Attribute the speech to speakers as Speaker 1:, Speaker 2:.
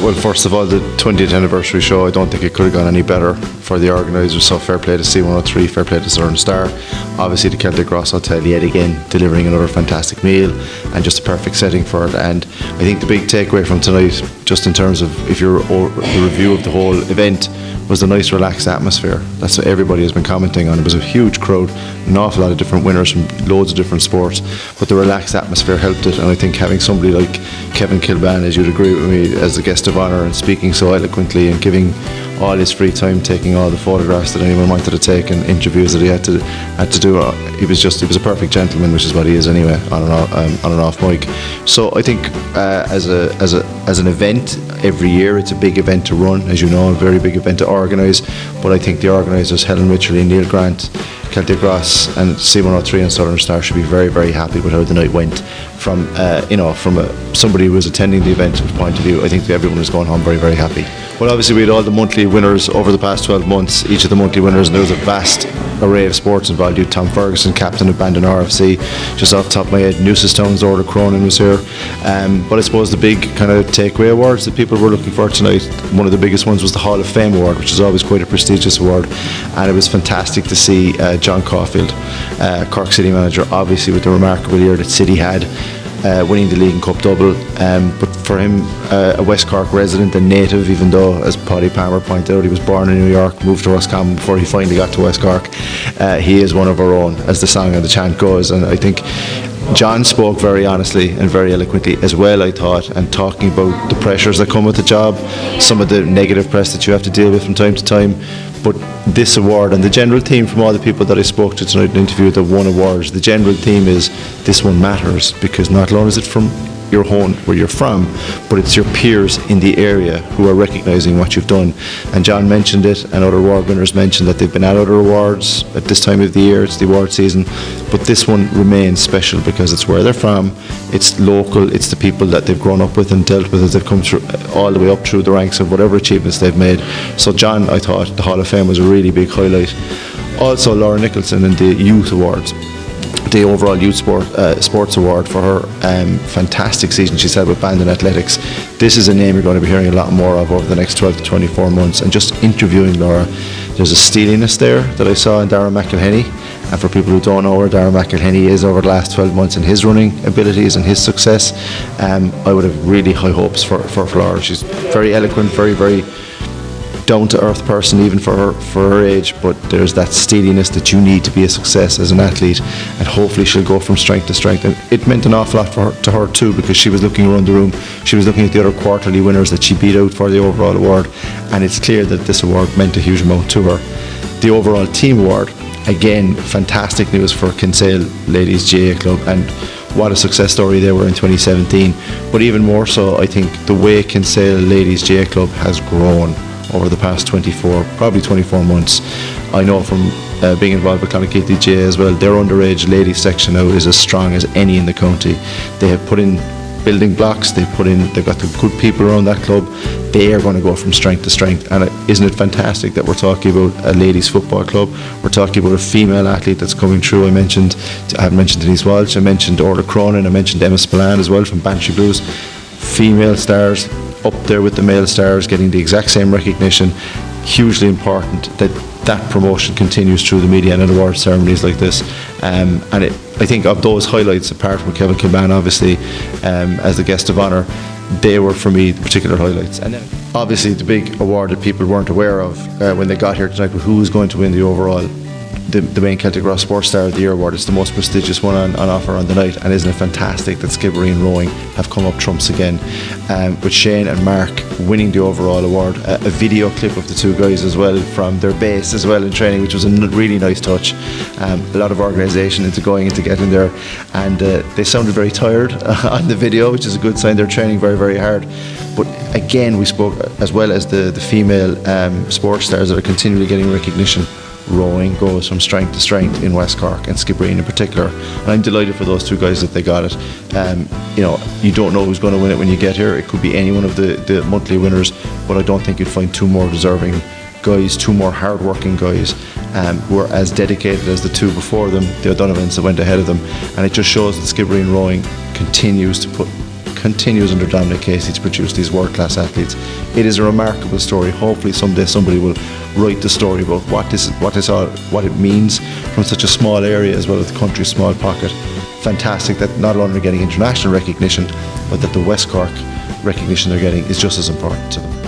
Speaker 1: Well, first of all, the 20th anniversary show, I don't think it could have gone any better for the organisers, so fair play to C103, fair play to Southern Star. Obviously the Celtic Ross Hotel yet again delivering another fantastic meal and just a perfect setting for it. And I think the big takeaway from tonight, just in terms of if you're the review of the whole event, was the nice relaxed atmosphere. That's what everybody has been commenting on. It was a huge crowd, an awful lot of different winners from loads of different sports, but the relaxed atmosphere helped it. And I think having somebody like Kevin Kilban, as you'd agree with me, as the guest of honour and speaking so eloquently and giving all his free time, taking all the photographs that anyone wanted to take and interviews that he had to do. He was a perfect gentleman, which is what he is anyway, on and off mic. So I think as an event, every year it's a big event to run, as you know, a very big event to organise. But I think the organisers, Helen Wycherley, Neil Grant, Celtic Ross and C103 and Southern Star should be very, very happy with how the night went. From somebody who was attending the event's point of view, I think everyone was going home very, very happy. Well, obviously we had all the monthly winners over the past 12 months, each of the monthly winners, and there was a vast array of sports involved. You had Tom Ferguson, captain of Bandon RFC, just off the top of my head. Newcestown's Orla Cronin was here. But I suppose the big kind of takeaway awards that people were looking for tonight, one of the biggest ones was the Hall of Fame award, which is always quite a prestigious award, and it was fantastic to see John Caulfield, Cork City manager, obviously with the remarkable year that City had, winning the league and cup double, but for him, a West Cork resident and native, even though, as Paddy Palmer pointed out, he was born in New York, moved to Roscommon before he finally got to West Cork. He is one of our own, as the song and the chant goes, and I think John spoke very honestly and very eloquently as well, I thought, and talking about the pressures that come with the job, some of the negative press that you have to deal with from time to time. But this award, and the general theme from all the people that I spoke to tonight in the interview that won awards, the general theme is this one matters, because not alone is it from your home, where you're from, but it's your peers in the area who are recognising what you've done. And John mentioned it, and other award winners mentioned that they've been at other awards at this time of the year, it's the award season, but this one remains special because it's where they're from, it's local, it's the people that they've grown up with and dealt with as they've come through all the way up through the ranks of whatever achievements they've made. So John, I thought the Hall of Fame was a really big highlight. Also Laura Nicholson in the Youth Awards, the overall youth sports award for her fantastic season she's had with Bandon Athletics. This is a name you're going to be hearing a lot more of over the next 12 to 24 months. And just interviewing Laura, there's a steeliness there that I saw in Darragh McElhenney. And for people who don't know where Darragh McElhenney is over the last 12 months and his running abilities and his success, I would have really high hopes for Laura. She's very eloquent, very, very down-to-earth person, even for her age, but there's that steadiness that you need to be a success as an athlete, and hopefully she'll go from strength to strength. And it meant an awful lot to her too, because she was looking around the room, she was looking at the other quarterly winners that she beat out for the overall award, and it's clear that this award meant a huge amount to her. The overall team award, again, fantastic news for Kinsale Ladies GAA Club, and what a success story they were in 2017. But even more so, I think the way Kinsale Ladies GAA Club has grown over the past 24 months. I know from being involved with Clonakilty GAA as well, their underage ladies section now is as strong as any in the county. They have put in building blocks, they've got the good people around that club. They are going to go from strength to strength, and isn't it fantastic that we're talking about a ladies football club, we're talking about a female athlete that's coming through. I haven't mentioned Denise Walsh, I mentioned Orla Cronin, I mentioned Emma Spillane as well from Bantry Blues. Female stars up there with the male stars, getting the exact same recognition. Hugely important that promotion continues through the media and at award ceremonies like this. And I think of those highlights, apart from Kevin Kilban obviously as the guest of honour, they were for me the particular highlights. And then obviously the big award that people weren't aware of when they got here tonight was who was going to win the overall the main Celtic Ross Sports Star of the Year award. It's the most prestigious one on offer on the night, and isn't it fantastic that Skibbereen Rowing have come up trumps again, with Shane and Mark winning the overall award. A video clip of the two guys as well from their base as well in training, which was a really nice touch. A lot of organisation into getting there, and they sounded very tired on the video, which is a good sign. They're training very, very hard. But again, we spoke as well as the female sports stars that are continually getting recognition. Rowing goes from strength to strength in West Cork, and Skibbereen in particular, and I'm delighted for those two guys that they got it. You don't know who's going to win it when you get here. It could be any one of the monthly winners, but I don't think you'd find two more deserving guys, two more hard-working guys who are as dedicated as the two before them, the O'Donovans that went ahead of them. And it just shows that Skibbereen Rowing continues to put continues under Dominic Casey to produce these world-class athletes. It is a remarkable story. Hopefully someday somebody will write the story about what it means from such a small area as well as the country's small pocket. Fantastic that not only are getting international recognition, but that the West Cork recognition they're getting is just as important to them.